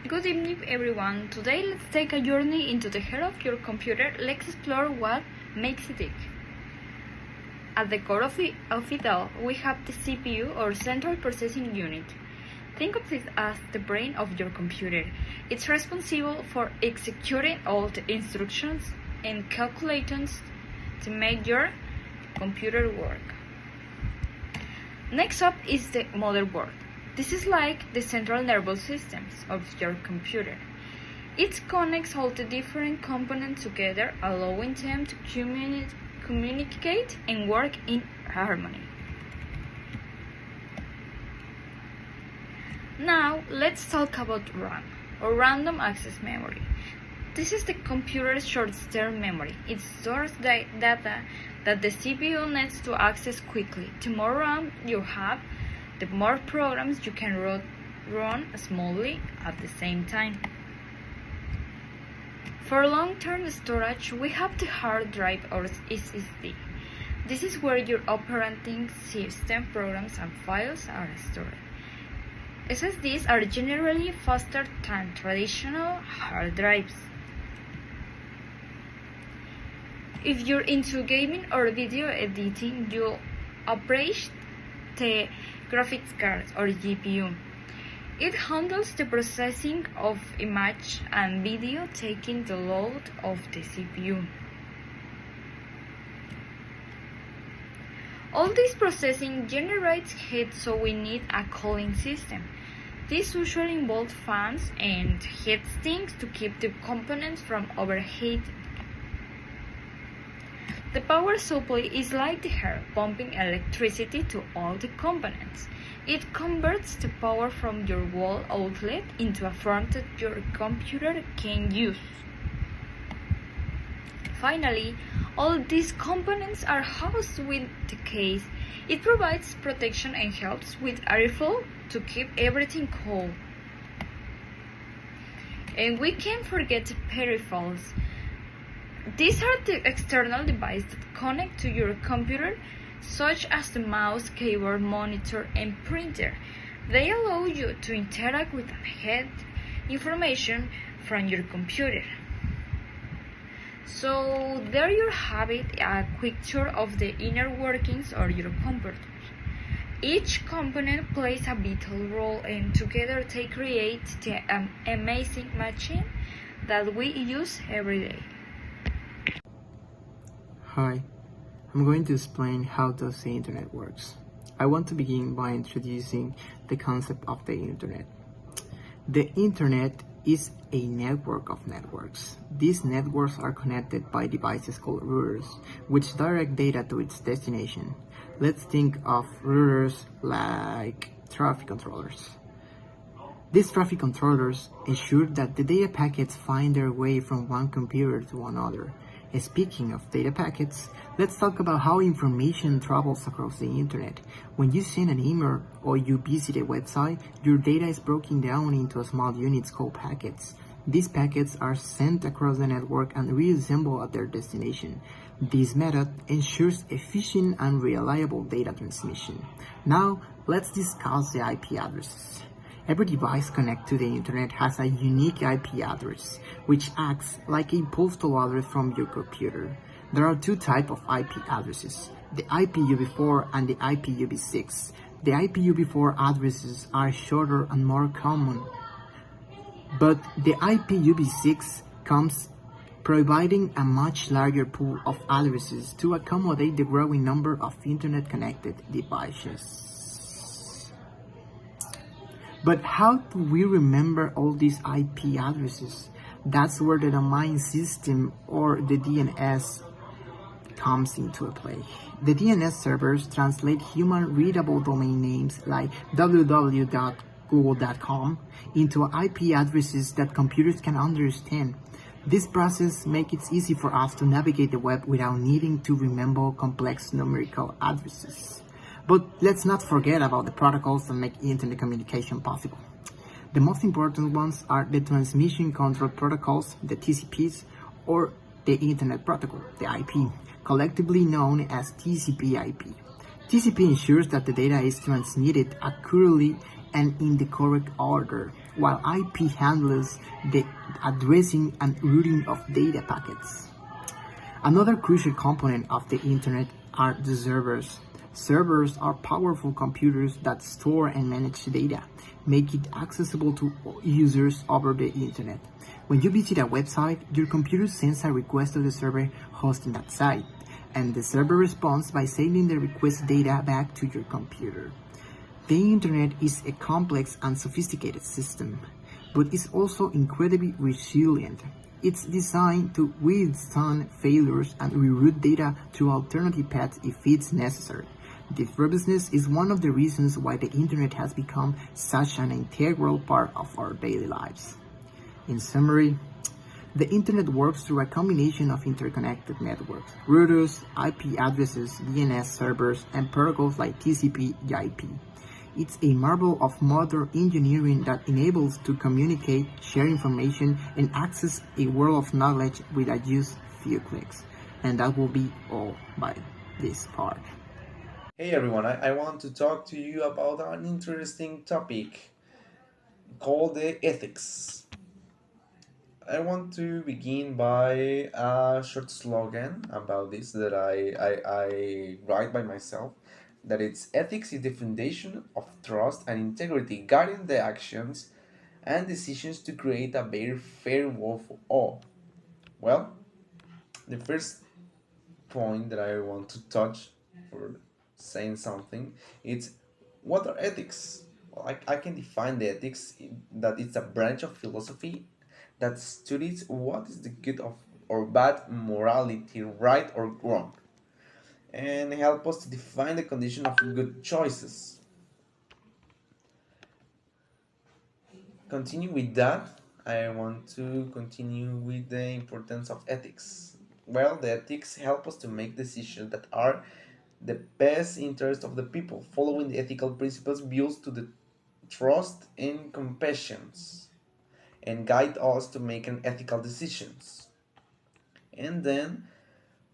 Good evening, everyone. Today, let's take a journey into the heart of your computer. Let's explore what makes it tick. At the core of it all, we have the CPU, or Central Processing Unit. Think of it as the brain of your computer. It's responsible for executing all the instructions and calculations to make your computer work. Next up is the motherboard. This is like the central nervous systems of your computer. It connects all the different components together, allowing them to communicate and work in harmony. Now, let's talk about RAM, or Random Access Memory. This is the computer's short-term memory. It stores the data that the CPU needs to access quickly. The more RAM you have, the more programs you can run smoothly at the same time. For long-term storage, we have the hard drive, or SSD. This is where your operating system programs and files are stored. SSDs are generally faster than traditional hard drives. If you're into gaming or video editing, you'll operate the graphics card, or GPU. It handles the processing of image and video, taking the load of the CPU. All this processing generates heat, so we need a cooling system. This usually involves fans and heat sinks to keep the components from overheating. The power supply is like the hair, pumping electricity to all the components. It converts the power from your wall outlet into a form that your computer can use. Finally, all these components are housed with the case. It provides protection and helps with airflow to keep everything cool. And we can't forget the peripherals. These are the external devices that connect to your computer, such as the mouse, keyboard, monitor, and printer. They allow you to interact with and get information from your computer. So there you have it, a quick tour of the inner workings of your computer. Each component plays a vital role, and together they create the amazing machine that we use every day. Hi, I'm going to explain how does the internet works. I want to begin by introducing the concept of the internet. The internet is a network of networks. These networks are connected by devices called routers, which direct data to its destination. Let's think of routers like traffic controllers. These traffic controllers ensure that the data packets find their way from one computer to another. Speaking of data packets, let's talk about how information travels across the internet. When you send an email or you visit a website, your data is broken down into small units called packets. These packets are sent across the network and reassembled at their destination. This method ensures efficient and reliable data transmission. Now, let's discuss the IP addresses. Every device connected to the internet has a unique IP address, which acts like a postal address from your computer. There are two types of IP addresses, the IPv4 and the IPv6. The IPv4 addresses are shorter and more common, but the IPv6 comes providing a much larger pool of addresses to accommodate the growing number of internet-connected devices. But how do we remember all these IP addresses? That's where the domain system, or the DNS, comes into play. The DNS servers translate human-readable domain names like www.google.com into IP addresses that computers can understand. This process makes it easy for us to navigate the web without needing to remember complex numerical addresses. But let's not forget about the protocols that make internet communication possible. The most important ones are the transmission control protocols, the TCPs, or the Internet Protocol, the IP, collectively known as TCP/IP. TCP ensures that the data is transmitted accurately and in the correct order. while IP handles the addressing and routing of data packets. Another crucial component of the internet are the servers. Servers are powerful computers that store and manage data, make it accessible to users over the internet. When you visit a website, your computer sends a request to the server hosting that site, and the server responds by sending the request data back to your computer. The internet is a complex and sophisticated system, but it's also incredibly resilient. It's designed to withstand failures and reroute data to alternative paths if it's necessary. This robustness is one of the reasons why the internet has become such an integral part of our daily lives. In summary, the internet works through a combination of interconnected networks, routers, IP addresses, DNS servers, and protocols like TCP/IP. It's a marvel of modern engineering that enables to communicate, share information, and access a world of knowledge with just few clicks. And that will be all by this part. Hey everyone, I want to talk to you about an interesting topic called the ethics. I want to begin by a short slogan about this that I write by myself, that it's ethics is the foundation of trust and integrity, guiding the actions and decisions to create a better, fair world for all. Well, the first point that I want to touch for saying something, it's what are ethics? Well, I can define the ethics that it's a branch of philosophy that studies what is the good of or bad morality, right or wrong, and help us to define the condition of good choices. Continue with that. I want to continue with the importance of ethics. Well, the ethics help us to make decisions that are the best interest of the people, following the ethical principles builds to the trust and compassion, and guide us to make an ethical decisions. And then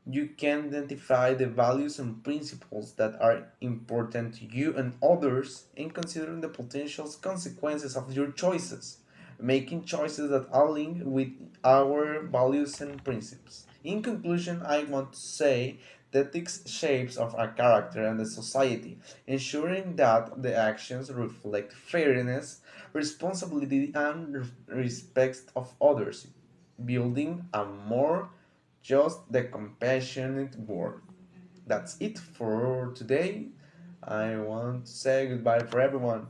you can identify the values and principles that are important to you and others, and considering the potential consequences of your choices, making choices that align with our values and principles. In conclusion, I want to say that ethics shapes of our character and the society, ensuring that the actions reflect fairness, responsibility, and respect of others, building a more just the compassionate world. That's it for today. I want to say goodbye for everyone.